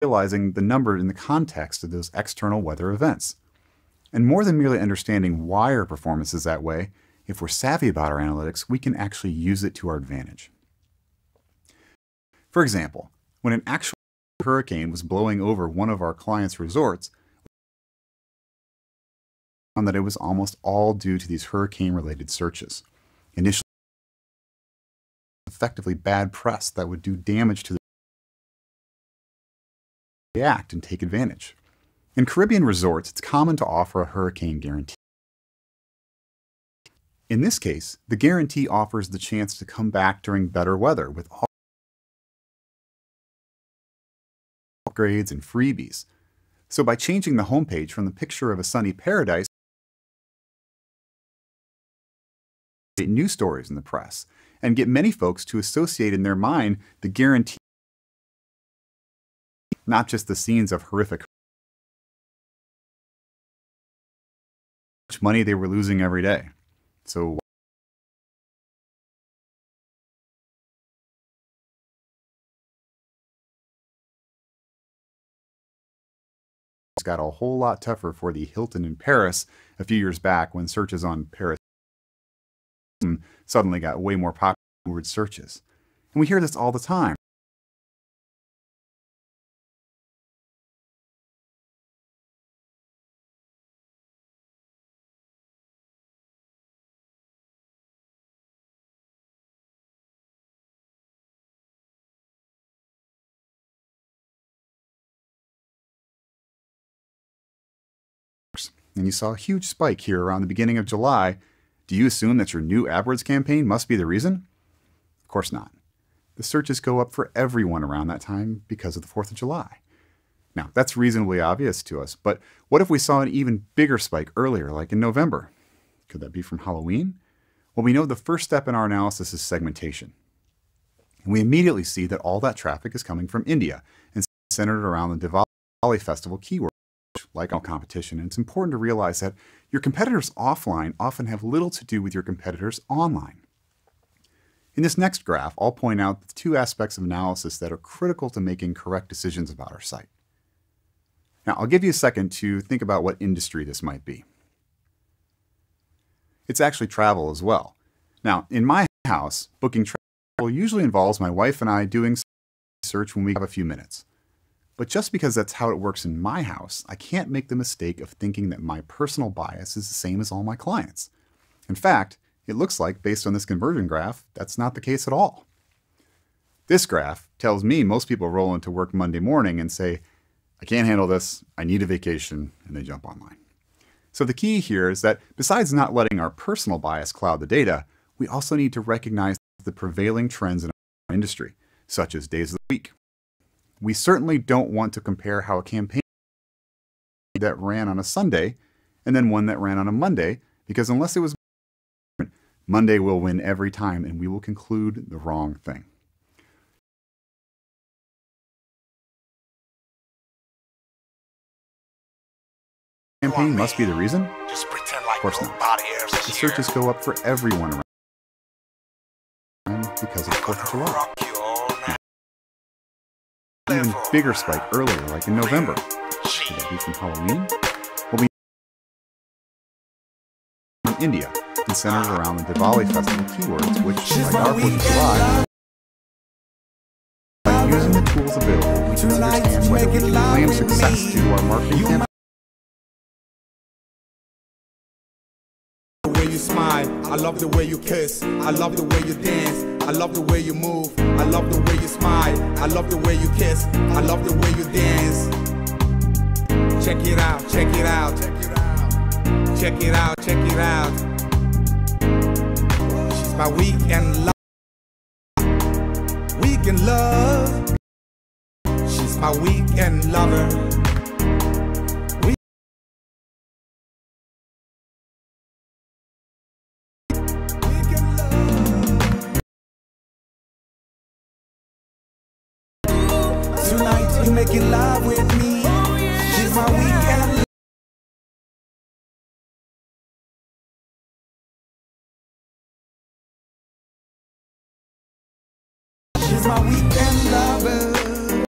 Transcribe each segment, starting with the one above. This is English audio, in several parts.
realizing the number in the context of those external weather events. And more than merely understanding why our performance is that way, if we're savvy about our analytics, we can actually use it to our advantage. For example, when an actual hurricane was blowing over one of our clients' resorts, we found that it was almost all due to these hurricane-related searches. Initially, effectively bad press that would do damage to the react and take advantage. In Caribbean resorts, it's common to offer a hurricane guarantee. In this case, the guarantee offers the chance to come back during better weather with all upgrades and freebies. So by changing the homepage from the picture of a sunny paradise, news stories in the press and get many folks to associate in their mind the guarantee, not just the scenes of horrific money they were losing every day. So it's got a whole lot tougher for the Hilton in Paris a few years back when searches on Paris suddenly got way more popular word searches. And we hear this all the time. And you saw a huge spike here around the beginning of July. Do you assume that your new AdWords campaign must be the reason? Of course not. The searches go up for everyone around that time because of the 4th of July. Now, that's reasonably obvious to us, but what if we saw an even bigger spike earlier, like in November? Could that be from Halloween? Well, we know the first step in our analysis is segmentation. And we immediately see that all that traffic is coming from India and centered around the Diwali festival keyword. Like all competition, and it's important to realize that your competitors offline often have little to do with your competitors online. In this next graph, I'll point out the two aspects of analysis that are critical to making correct decisions about our site. Now, I'll give you a second to think about what industry this might be. It's actually travel as well. Now, in my house, booking travel usually involves my wife and I doing research when we have a few minutes. But just because that's how it works in my house, I can't make the mistake of thinking that my personal bias is the same as all my clients. In fact, it looks like, based on this conversion graph, that's not the case at all. This graph tells me most people roll into work Monday morning and say, I can't handle this, I need a vacation, and they jump online. So the key here is that besides not letting our personal bias cloud the data, we also need to recognize the prevailing trends in our industry, such as days of the week. We certainly don't want to compare how a campaign that ran on a Sunday and then one that ran on a Monday, because unless it was Monday will win every time and we will conclude the wrong thing. Campaign must be the reason? Of course not. The searches go up for everyone around because of 4th of July. Even bigger spike earlier, like in November. Could that be from Halloween? Well, we in India and centered around the Diwali festival keywords, which, like our 4th of July, by using the tools available, we can understand whether we can claim success due to our marketing campaign. The way you smile, I love the way you kiss, I love the way you dance, I love the way you move, I love the way you smile, I love the way you kiss, I love the way you dance. Check it out, check it out, check it out, check it out. She's my weekend love, weekend love. She's my weekend lover. Tonight you're making love with me. She's my weekend. She's my weekend lover.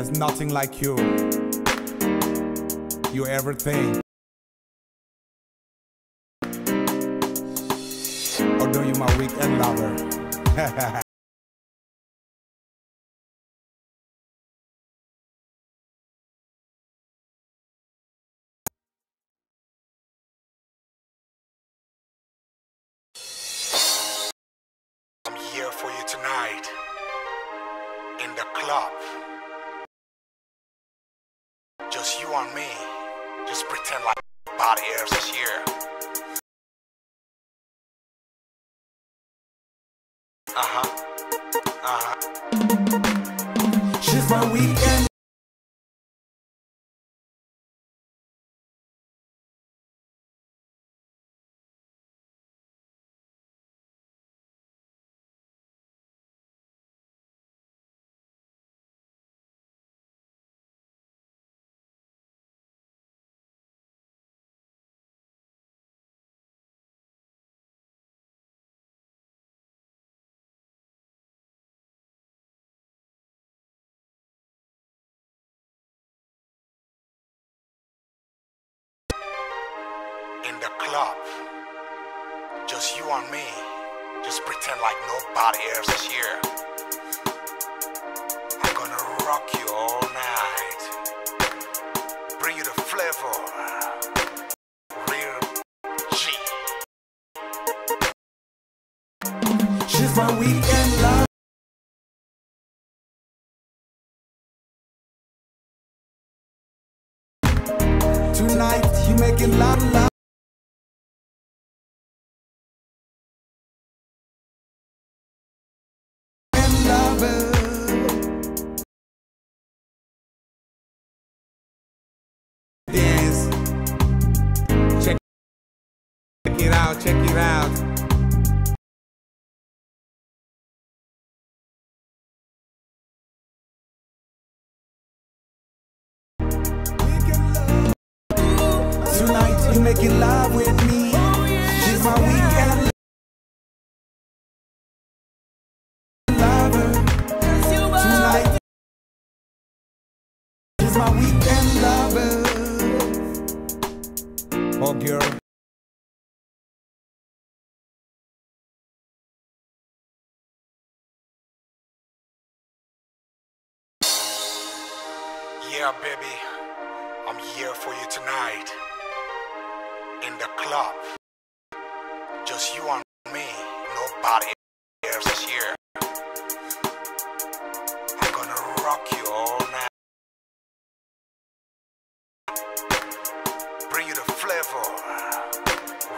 There's nothing like you. You're everything. Although you're my weekend lover. I'm here for you tonight. In the club. Just you and me. Just pretend like nobody else is here. She's my weekend. In the club, just you and me. Just pretend like nobody else is here. I'm gonna rock you all night. Bring you the flavor. Real G. She's my weekend love. Tonight you making love. Dance. Check it out, check it out. Tonight you making love with me. She's my weekend lover. Tonight she's my weekend lover. Oh girl. Yeah, baby, I'm here for you tonight. In the club, just you and me, nobody else is here. I'm gonna rock you all night. Bring you the flavor.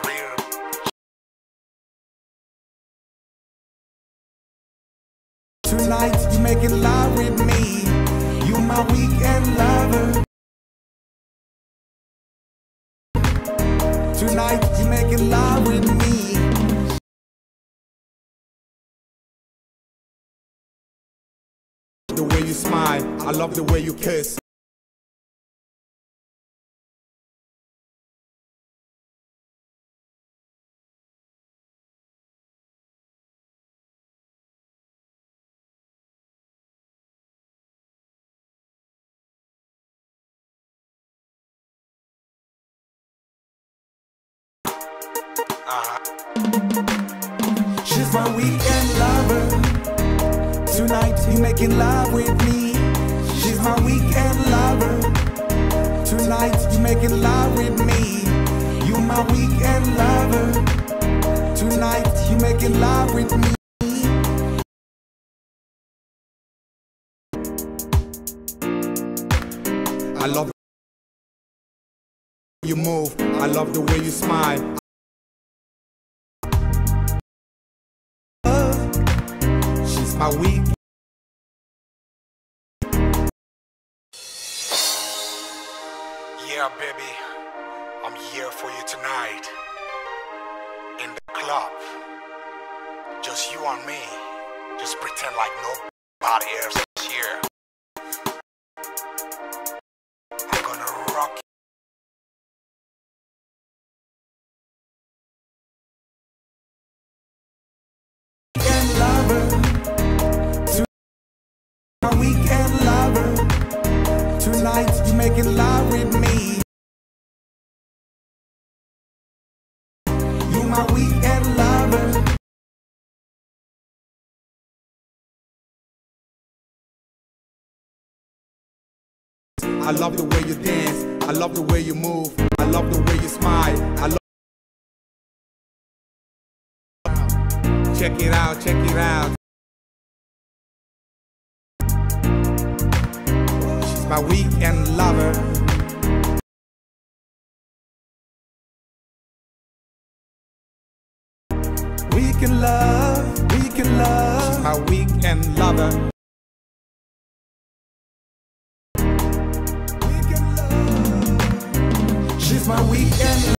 Real. Tonight you making love with me. You my weekend lover. Tonight you making love with me. The way you smile, I love the way you kiss. She's my weekend lover. Tonight you making love with me. She's my weekend lover. Tonight you making love with me. You my weekend lover. Tonight you making love with me. I love the way you move. I love the way you smile. She's my week. Yeah, baby, I'm here for you tonight. In the club, just you and me. Just pretend like nobody else is here. I'm gonna rock you. Weekend lover. My weekend lover. night, you making love with me. You my weekend lover. I love the way you dance, I love the way you move, I love the way you smile, I love. Check it out, check it out. She's my weekend lover. We can love, we can love. She's my weekend lover. She's my weekend